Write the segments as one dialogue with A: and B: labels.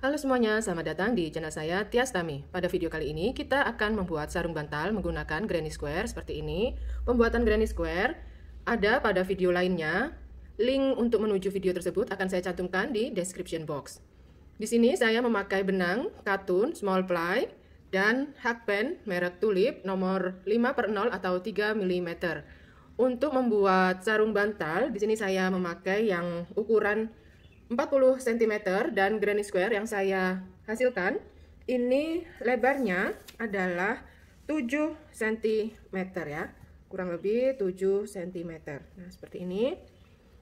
A: Halo semuanya, selamat datang di channel saya Tias Tami. Pada video kali ini kita akan membuat sarung bantal menggunakan granny square seperti ini. Pembuatan granny square ada pada video lainnya. Link untuk menuju video tersebut akan saya cantumkan di description box. Di sini saya memakai benang katun small ply dan hakpen merek Tulip nomor 5/0 atau 3 mm. Untuk membuat sarung bantal, di sini saya memakai yang ukuran 40 cm dan granny square yang saya hasilkan ini lebarnya adalah 7 cm ya, kurang lebih 7 cm. Nah, seperti ini.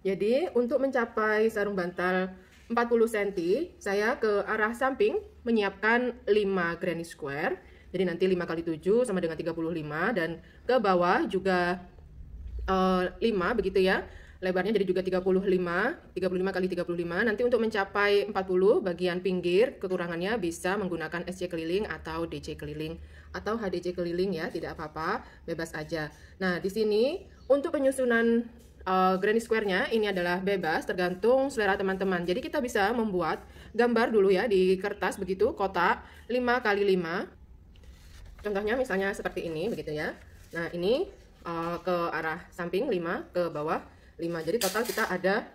A: Jadi untuk mencapai sarung bantal 40 cm, saya ke arah samping menyiapkan 5 granny square. Jadi nanti 5 kali 7 sama dengan 35, dan ke bawah juga 5 begitu ya. Lebarnya jadi juga 35 kali 35. Nanti untuk mencapai 40 bagian pinggir kekurangannya bisa menggunakan SC keliling atau DC keliling atau HDC keliling ya, tidak apa-apa, bebas aja. Nah, di sini untuk penyusunan granny square-nya ini adalah bebas, tergantung selera teman-teman. Jadi kita bisa membuat gambar dulu ya di kertas begitu, kotak 5 kali 5. Contohnya misalnya seperti ini begitu ya. Nah, ini ke arah samping 5, ke bawah 5. Jadi total kita ada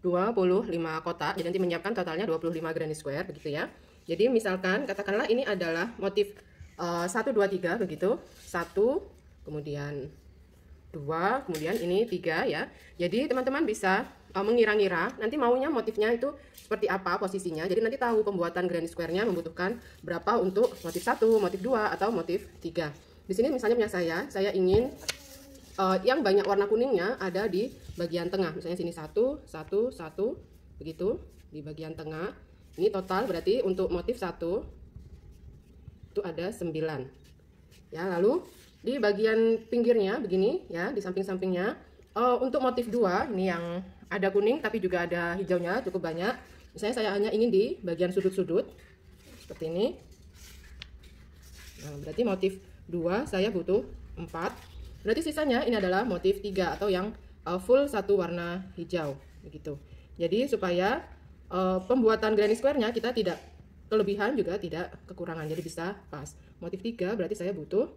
A: 25 kotak. Jadi nanti menyiapkan totalnya 25 granny square begitu ya. Jadi misalkan katakanlah ini adalah motif 1 2 3 begitu. 1, kemudian 2, kemudian ini 3 ya. Jadi teman-teman bisa mengira-ngira nanti maunya motifnya itu seperti apa posisinya. Jadi nanti tahu pembuatan granny square-nya membutuhkan berapa untuk motif 1, motif 2 atau motif 3. Di sini misalnya punya saya ingin yang banyak warna kuningnya ada di bagian tengah. Misalnya sini 1, 1, 1 begitu di bagian tengah. Ini total berarti untuk motif 1 itu ada 9 ya. Lalu di bagian pinggirnya begini ya, di samping-sampingnya untuk motif 2 ini yang ada kuning tapi juga ada hijaunya cukup banyak. Misalnya saya hanya ingin di bagian sudut-sudut seperti ini. Nah, berarti motif 2 saya butuh 4. Berarti sisanya ini adalah motif 3 atau yang full satu warna hijau begitu. Jadi supaya pembuatan granny square-nya kita tidak kelebihan juga tidak kekurangan. Jadi bisa pas. Motif 3 berarti saya butuh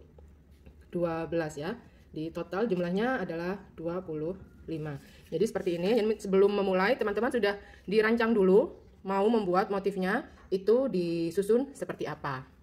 A: 12 ya. Di total jumlahnya adalah 25. Jadi seperti ini. Jadi sebelum memulai teman-teman sudah dirancang dulu mau membuat motifnya itu disusun seperti apa.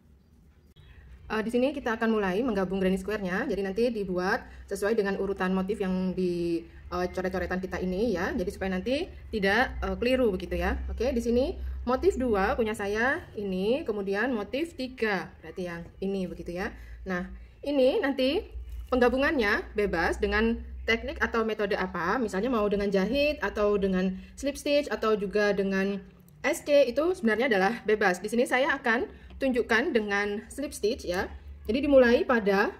A: Di sini kita akan mulai menggabung granny square-nya. Jadi nanti dibuat sesuai dengan urutan motif yang di coret-coretan kita ini ya. Jadi supaya nanti tidak keliru begitu ya. Oke, di sini motif 2 punya saya ini, kemudian motif 3 berarti yang ini begitu ya. Nah, ini nanti penggabungannya bebas dengan teknik atau metode apa. Misalnya mau dengan jahit atau dengan slip stitch atau juga dengan SC, itu sebenarnya adalah bebas. Di sini saya akan tunjukkan dengan slip stitch ya. Jadi dimulai pada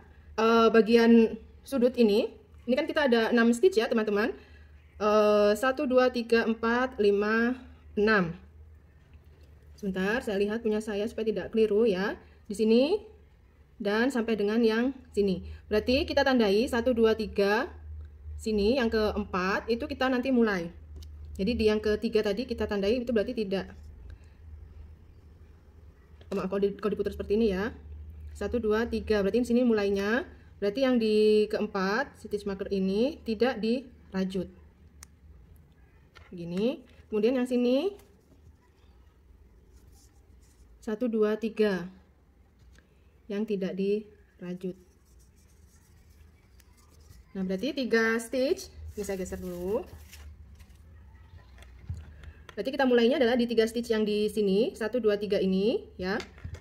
A: bagian sudut ini. Ini kan kita ada 6 stitch ya teman-teman. 1 2 3 4 5 6. Sebentar, saya lihat punya saya supaya tidak keliru ya. Di sini dan sampai dengan yang sini. Berarti kita tandai 1 2 3 sini, yang keempat itu kita nanti mulai. Jadi di yang ketiga tadi kita tandai itu berarti tidak. Maaf kalau diputar seperti ini ya. 1 2 3 berarti di sini mulainya. Berarti yang di keempat stitch marker ini tidak dirajut. Begini. Kemudian yang sini 1 2 3 yang tidak dirajut. Nah, berarti 3 stitch. Ini saya geser dulu. Berarti kita mulainya adalah di 3 stitch yang di sini, 1 2 3 ini ya,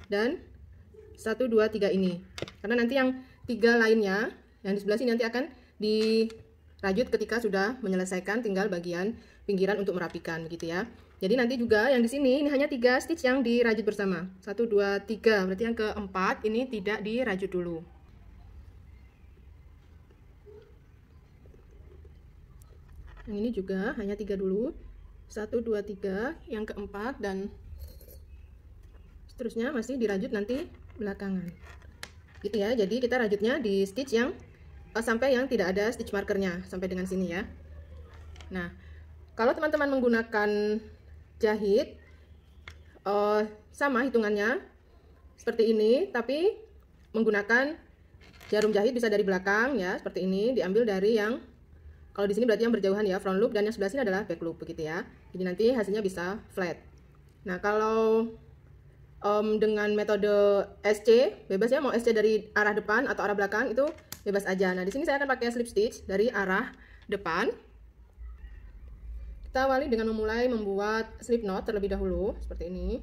A: dan 1 2 3 ini. Karena nanti yang 3 lainnya yang di sebelah sini nanti akan dirajut ketika sudah menyelesaikan tinggal bagian pinggiran untuk merapikan begitu ya. Jadi nanti juga yang di sini ini hanya 3 stitch yang dirajut bersama. 1 2 3. Berarti yang keempat ini tidak dirajut dulu. Yang ini juga hanya 3 dulu. 1 2 3 yang keempat, dan seterusnya masih dirajut nanti belakangan gitu ya. Jadi kita rajutnya di stitch yang sampai yang tidak ada stitch markernya sampai dengan sini ya. Nah, kalau teman-teman menggunakan jahit sama hitungannya seperti ini, tapi menggunakan jarum jahit bisa dari belakang ya, seperti ini, diambil dari yang, kalau di sini berarti yang berjauhan ya, front loop, dan yang sebelah sini adalah back loop begitu ya. Jadi nanti hasilnya bisa flat. Nah, kalau dengan metode SC, bebas ya, mau SC dari arah depan atau arah belakang itu bebas aja. Nah, di sini saya akan pakai slip stitch dari arah depan. Kita awali dengan memulai membuat slip knot terlebih dahulu, seperti ini.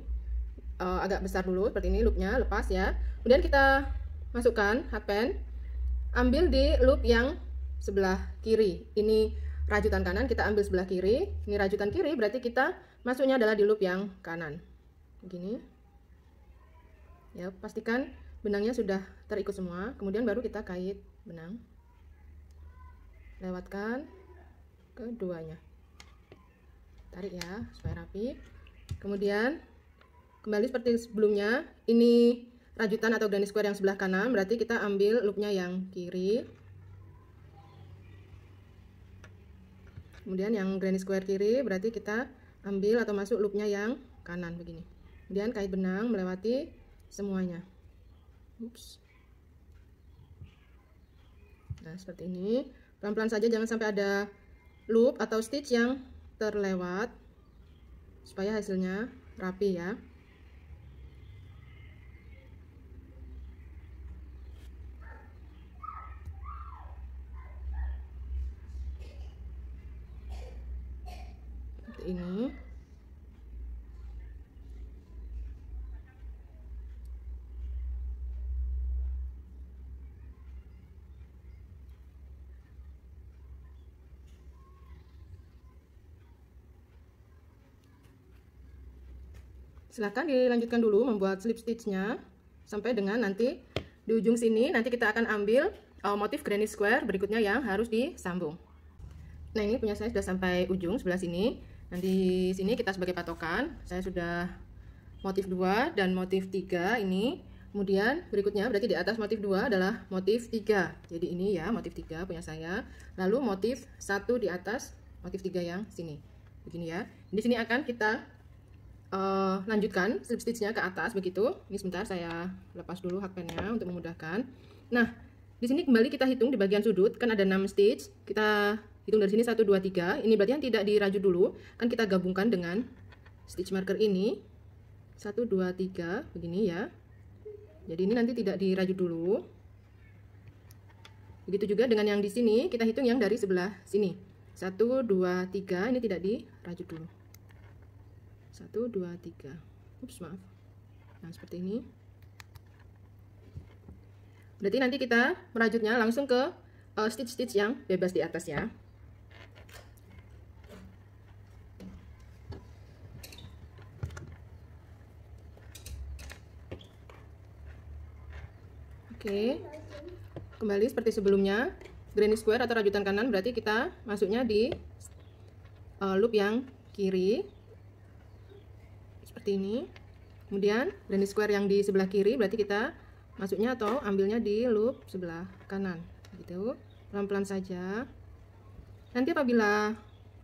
A: Agak besar dulu, seperti ini, loopnya lepas ya. Kemudian kita masukkan hakpen, ambil di loop yang sebelah kiri. Ini rajutan kanan, kita ambil sebelah kiri. Ini rajutan kiri, berarti kita masuknya adalah di loop yang kanan. Begini. Ya, pastikan benangnya sudah terikut semua, kemudian baru kita kait benang. Lewatkan keduanya. Tarik ya, supaya rapi. Kemudian kembali seperti sebelumnya, ini rajutan atau granny square yang sebelah kanan, berarti kita ambil loopnya yang kiri. Kemudian yang granny square kiri, berarti kita ambil atau masuk loopnya yang kanan begini. Kemudian kait benang melewati semuanya. Ups. Nah, seperti ini. Pelan-pelan saja, jangan sampai ada loop atau stitch yang terlewat, supaya hasilnya rapi ya. Seperti ini. Silahkan dilanjutkan dulu membuat slip stitchnya sampai dengan nanti di ujung sini. Nanti kita akan ambil motif granny square berikutnya yang harus disambung. Nah, ini punya saya sudah sampai ujung sebelah sini. Nanti di sini kita sebagai patokan, saya sudah motif 2 dan motif 3 ini. Kemudian berikutnya berarti di atas motif 2 adalah motif 3. Jadi ini ya motif 3 punya saya. Lalu motif 1 di atas motif 3 yang sini. Begini ya. Di sini akan kita lanjutkan slip stitchnya ke atas begitu. Ini sebentar saya lepas dulu hakpennya untuk memudahkan. Nah, di sini kembali kita hitung di bagian sudut, kan ada 6 stitch. Kita hitung dari sini 1 2 3. Ini berarti yang tidak dirajut dulu, kan kita gabungkan dengan stitch marker ini. 1 2 3 begini ya. Jadi ini nanti tidak dirajut dulu. Begitu juga dengan yang di sini, kita hitung yang dari sebelah sini. 1 2 3, ini tidak dirajut dulu. 1 2 3. Ups, maaf. Nah, seperti ini. Berarti nanti kita merajutnya langsung ke stitch-stitch yang bebas di atas ya. Oke. Kembali seperti sebelumnya. Granny square atau rajutan kanan berarti kita masuknya di loop yang kiri. Seperti ini. Kemudian granny square yang di sebelah kiri berarti kita masuknya atau ambilnya di loop sebelah kanan gitu. Pelan-pelan saja. Nanti apabila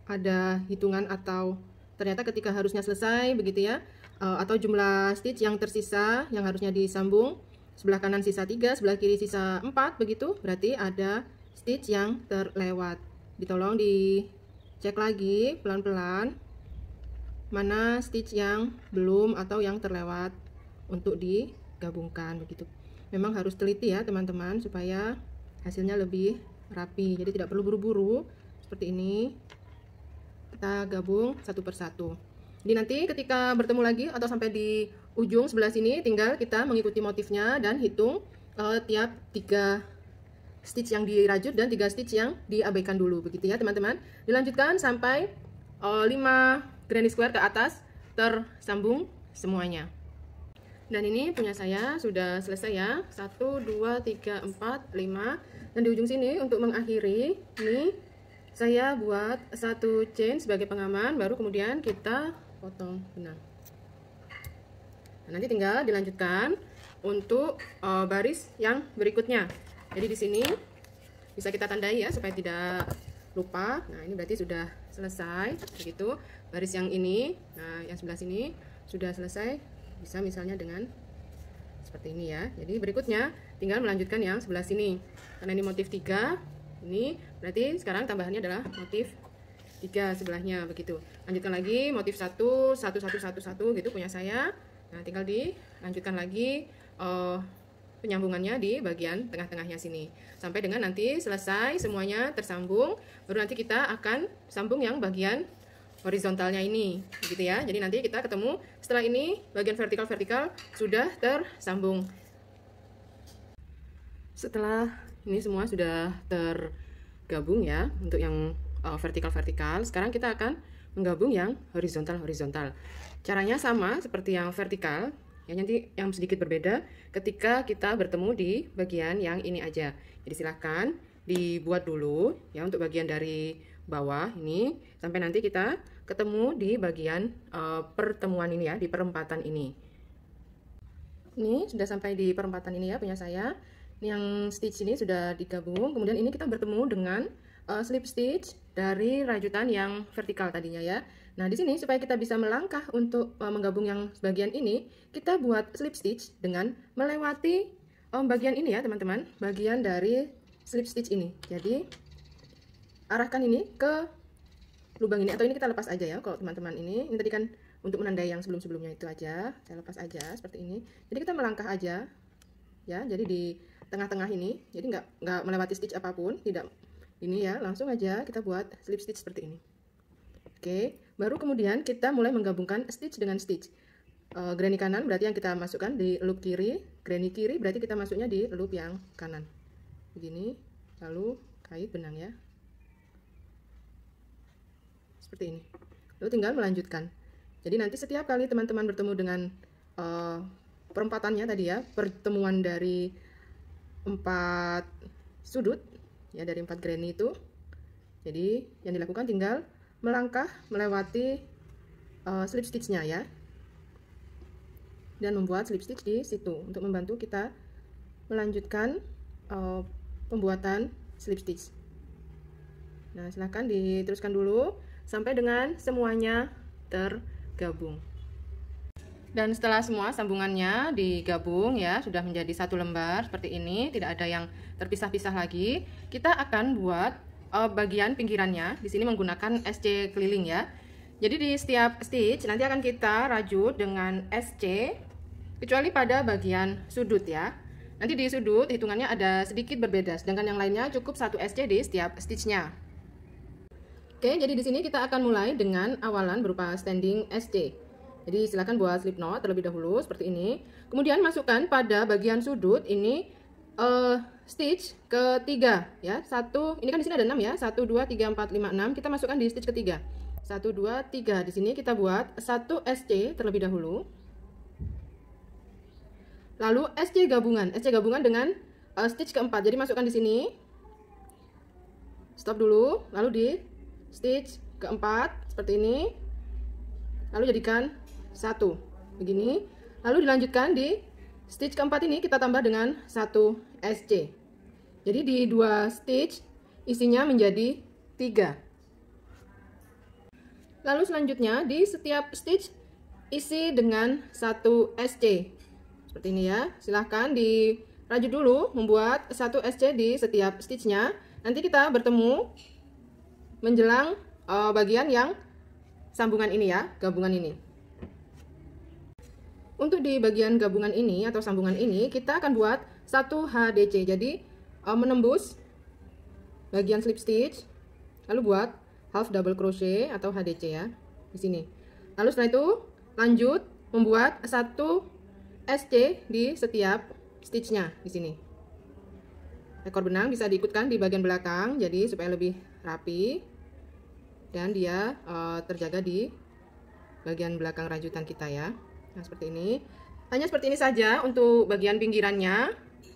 A: ada hitungan atau ternyata ketika harusnya selesai begitu ya, atau jumlah stitch yang tersisa yang harusnya disambung, sebelah kanan sisa 3, sebelah kiri sisa 4 begitu, berarti ada stitch yang terlewat. Ditolong dicek lagi pelan-pelan mana stitch yang belum atau yang terlewat untuk digabungkan begitu. Memang harus teliti ya teman-teman supaya hasilnya lebih rapi. Jadi tidak perlu buru-buru seperti ini. Kita gabung satu persatu. Jadi nanti ketika bertemu lagi atau sampai di ujung sebelah sini tinggal kita mengikuti motifnya dan hitung tiap 3 stitch yang dirajut dan 3 stitch yang diabaikan dulu begitu ya teman-teman. Dilanjutkan sampai 5 granny square ke atas tersambung semuanya. Dan ini punya saya sudah selesai ya. 1 2 3 4 5. Dan di ujung sini untuk mengakhiri ini saya buat 1 chain sebagai pengaman, baru kemudian kita potong benang. Nah, nanti tinggal dilanjutkan untuk baris yang berikutnya. Jadi di sini bisa kita tandai ya supaya tidak lupa. Nah, ini berarti sudah selesai begitu. Baris yang ini, nah yang sebelah sini sudah selesai, bisa misalnya dengan seperti ini ya. Jadi berikutnya tinggal melanjutkan yang sebelah sini. Karena ini motif 3, ini berarti sekarang tambahannya adalah motif 3 sebelahnya begitu. Lanjutkan lagi motif 1 gitu punya saya. Nah, tinggal dilanjutkan lagi penyambungannya di bagian tengah-tengahnya sini. Sampai dengan nanti selesai semuanya tersambung, baru nanti kita akan sambung yang bagian horizontalnya ini, begitu ya. Jadi nanti kita ketemu setelah ini bagian vertikal sudah tersambung. Setelah ini semua sudah tergabung ya untuk yang vertikal, sekarang kita akan menggabung yang horizontal. Caranya sama seperti yang vertikal, ya nanti yang sedikit berbeda ketika kita bertemu di bagian yang ini aja. Jadi silahkan dibuat dulu ya untuk bagian dari bawah ini sampai nanti kita ketemu di bagian pertemuan ini ya, di perempatan ini. Ini sudah sampai di perempatan ini ya punya saya. Ini yang stitch ini sudah digabung, kemudian ini kita bertemu dengan slip stitch dari rajutan yang vertikal tadinya ya. Nah, di sini supaya kita bisa melangkah untuk menggabung yang bagian ini, kita buat slip stitch dengan melewati bagian ini ya, teman-teman. Bagian dari slip stitch ini. Jadi, arahkan ini ke lubang ini, atau ini kita lepas aja ya. Kalau teman-teman ini tadi kan untuk menandai yang sebelum-sebelumnya itu aja. Saya lepas aja seperti ini. Jadi, kita melangkah aja ya. Jadi di tengah-tengah ini, jadi nggak melewati stitch apapun, tidak ini ya, langsung aja kita buat slip stitch seperti ini. Oke, baru kemudian kita mulai menggabungkan stitch dengan stitch. Granny kanan berarti yang kita masukkan di loop kiri, granny kiri berarti kita masuknya di loop yang kanan. Begini, lalu kait benang ya. Seperti ini. Lalu tinggal melanjutkan. Jadi nanti setiap kali teman-teman bertemu dengan perempatannya tadi ya, pertemuan dari 4 sudut ya, dari 4 granny itu. Jadi yang dilakukan tinggal melangkah melewati slip stitchnya ya, dan membuat slip stitch di situ untuk membantu kita melanjutkan pembuatan slip stitch. Nah, silahkan diteruskan dulu sampai dengan semuanya tergabung. Dan setelah semua sambungannya digabung ya, sudah menjadi satu lembar seperti ini, tidak ada yang terpisah-pisah lagi. Kita akan buat bagian pinggirannya di sini menggunakan SC keliling ya. Jadi di setiap stitch nanti akan kita rajut dengan SC, kecuali pada bagian sudut ya. Nanti di sudut hitungannya ada sedikit berbeda, sedangkan yang lainnya cukup 1 SC di setiap stitchnya. Oke, jadi di sini kita akan mulai dengan awalan berupa standing SC. Jadi silakan buat slip knot terlebih dahulu seperti ini. Kemudian masukkan pada bagian sudut ini stitch ketiga ya. Ini kan di sini ada 6 ya. 1 2 3 4 5 6. Kita masukkan di stitch ketiga. 1 2 3. Di sini kita buat 1 SC terlebih dahulu. Lalu SC gabungan. SC gabungan dengan stitch keempat. Jadi masukkan di sini. Stop dulu, lalu di stitch keempat seperti ini. Lalu jadikan 1 begini. Lalu dilanjutkan di stitch keempat ini kita tambah dengan 1 SC. Jadi di 2 stitch isinya menjadi 3. Lalu selanjutnya di setiap stitch isi dengan 1 SC. Seperti ini ya. Silahkan dirajut dulu membuat 1 SC di setiap stitchnya. Nanti kita bertemu menjelang bagian yang sambungan ini ya, gabungan ini. Untuk di bagian gabungan ini atau sambungan ini kita akan buat 1 HDC. Jadi menembus bagian slip stitch, lalu buat half double crochet atau HDC ya di sini. Lalu setelah itu lanjut membuat 1 SC di setiap stitchnya di sini. Ekor benang bisa diikutkan di bagian belakang, jadi supaya lebih rapi dan dia terjaga di bagian belakang rajutan kita ya. Nah, seperti ini. Hanya seperti ini saja untuk bagian pinggirannya.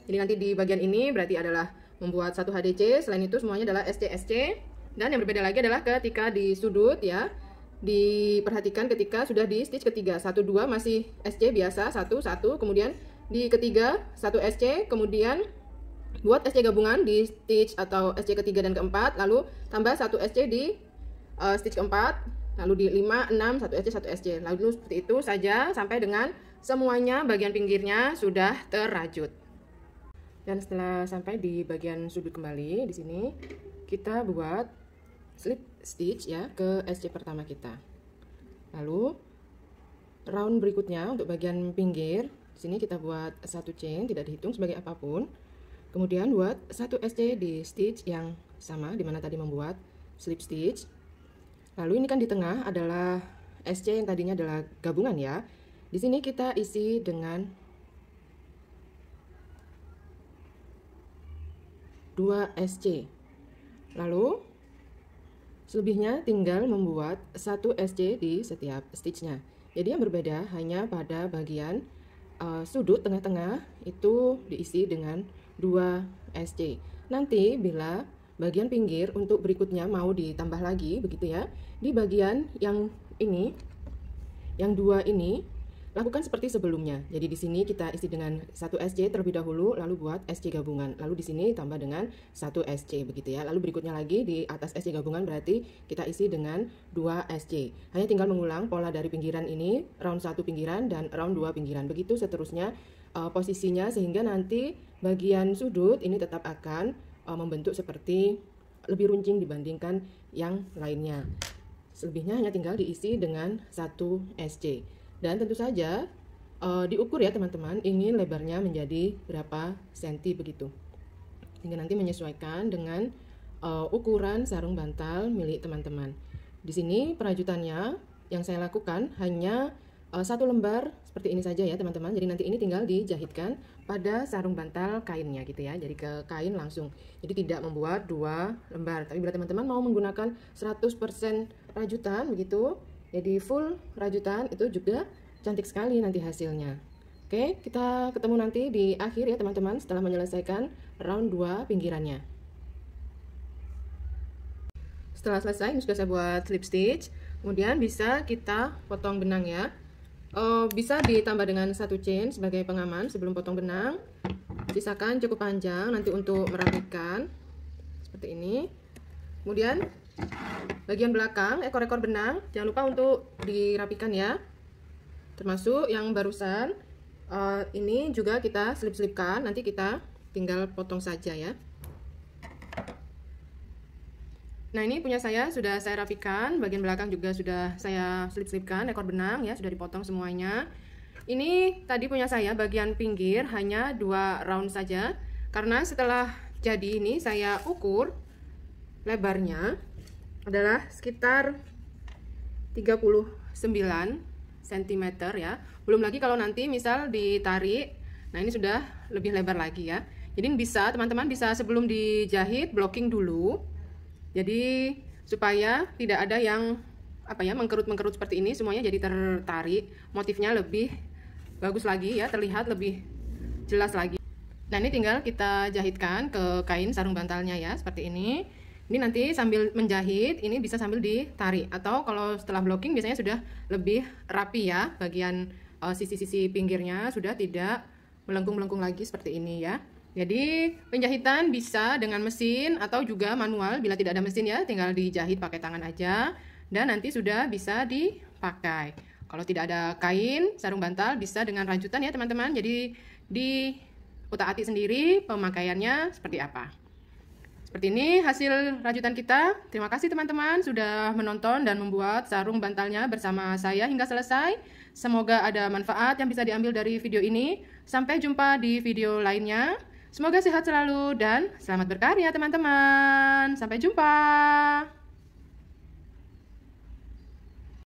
A: Jadi nanti di bagian ini berarti adalah membuat 1 HDC, selain itu semuanya adalah SC. Dan yang berbeda lagi adalah ketika di sudut ya. Diperhatikan ketika sudah di stitch ketiga. 1 2 masih SC biasa, 1 1, kemudian di ketiga 1 SC, kemudian buat SC gabungan di stitch atau SC ketiga dan keempat, lalu tambah 1 SC di stitch keempat, lalu di 5, 6, 1 SC, 1 SC. Lalu seperti itu saja sampai dengan semuanya bagian pinggirnya sudah terrajut. Dan setelah sampai di bagian sudut kembali, di sini kita buat slip stitch ya ke SC pertama kita. Lalu round berikutnya untuk bagian pinggir, di sini kita buat 1 chain, tidak dihitung sebagai apapun. Kemudian buat 1 SC di stitch yang sama dimana tadi membuat slip stitch. Lalu ini kan di tengah adalah SC yang tadinya adalah gabungan ya. Di sini kita isi dengan 2 SC. Lalu selebihnya tinggal membuat 1 SC di setiap stitchnya. Jadi yang berbeda hanya pada bagian sudut tengah-tengah itu diisi dengan 2 SC. Nanti bila bagian pinggir untuk berikutnya mau ditambah lagi begitu ya, di bagian yang ini, yang 2 ini lakukan seperti sebelumnya. Jadi di sini kita isi dengan 1 SC terlebih dahulu, lalu buat SC gabungan. Lalu di sini tambah dengan 1 SC begitu ya. Lalu berikutnya lagi di atas SC gabungan berarti kita isi dengan 2 SC. Hanya tinggal mengulang pola dari pinggiran ini, round 1 pinggiran dan round 2 pinggiran. Begitu seterusnya posisinya sehingga nanti bagian sudut ini tetap akan membentuk seperti lebih runcing dibandingkan yang lainnya. Selebihnya hanya tinggal diisi dengan 1 SC. Dan tentu saja diukur ya teman-teman, ingin lebarnya menjadi berapa senti begitu. Sehingga nanti menyesuaikan dengan ukuran sarung bantal milik teman-teman. Di sini perajutannya yang saya lakukan hanya 1 lembar seperti ini saja ya teman-teman. Jadi nanti ini tinggal dijahitkan pada sarung bantal kainnya gitu ya. Jadi ke kain langsung. Jadi tidak membuat 2 lembar. Tapi bila teman-teman mau menggunakan 100% rajutan begitu, jadi full rajutan, itu juga cantik sekali nanti hasilnya. Oke, kita ketemu nanti di akhir ya teman-teman setelah menyelesaikan round 2 pinggirannya. Setelah selesai, ini sudah saya buat slip stitch. Kemudian bisa kita potong benang ya. Bisa ditambah dengan 1 chain sebagai pengaman sebelum potong benang. Sisakan cukup panjang nanti untuk merapikan seperti ini. Kemudian bagian belakang ekor-ekor benang jangan lupa untuk dirapikan ya, termasuk yang barusan ini juga kita selip-selipkan, nanti kita tinggal potong saja ya. Nah ini punya saya sudah saya rapikan, bagian belakang juga sudah saya selip-selipkan ekor benang ya, sudah dipotong semuanya. Ini tadi punya saya bagian pinggir hanya 2 round saja, karena setelah jadi ini saya ukur lebarnya adalah sekitar 39 cm ya. Belum lagi kalau nanti misal ditarik, nah ini sudah lebih lebar lagi ya. Jadi bisa teman-teman bisa sebelum dijahit blocking dulu. Jadi supaya tidak ada yang mengkerut-mengkerut seperti ini, semuanya jadi tertarik, motifnya lebih bagus lagi ya, terlihat lebih jelas lagi. Nah ini tinggal kita jahitkan ke kain sarung bantalnya ya, seperti ini. Ini nanti sambil menjahit, ini bisa sambil ditarik. Atau kalau setelah blocking biasanya sudah lebih rapi ya, bagian sisi-sisi pinggirnya sudah tidak melengkung-melengkung lagi seperti ini ya. Jadi penjahitan bisa dengan mesin atau juga manual. Bila tidak ada mesin ya, tinggal dijahit pakai tangan aja. Dan nanti sudah bisa dipakai. Kalau tidak ada kain, sarung bantal bisa dengan rajutan ya teman-teman. Jadi di utak-atik sendiri pemakaiannya seperti apa. Seperti ini hasil rajutan kita. Terima kasih teman-teman sudah menonton dan membuat sarung bantalnya bersama saya hingga selesai. Semoga ada manfaat yang bisa diambil dari video ini. Sampai jumpa di video lainnya. Semoga sehat selalu dan selamat berkarya teman-teman. Sampai jumpa.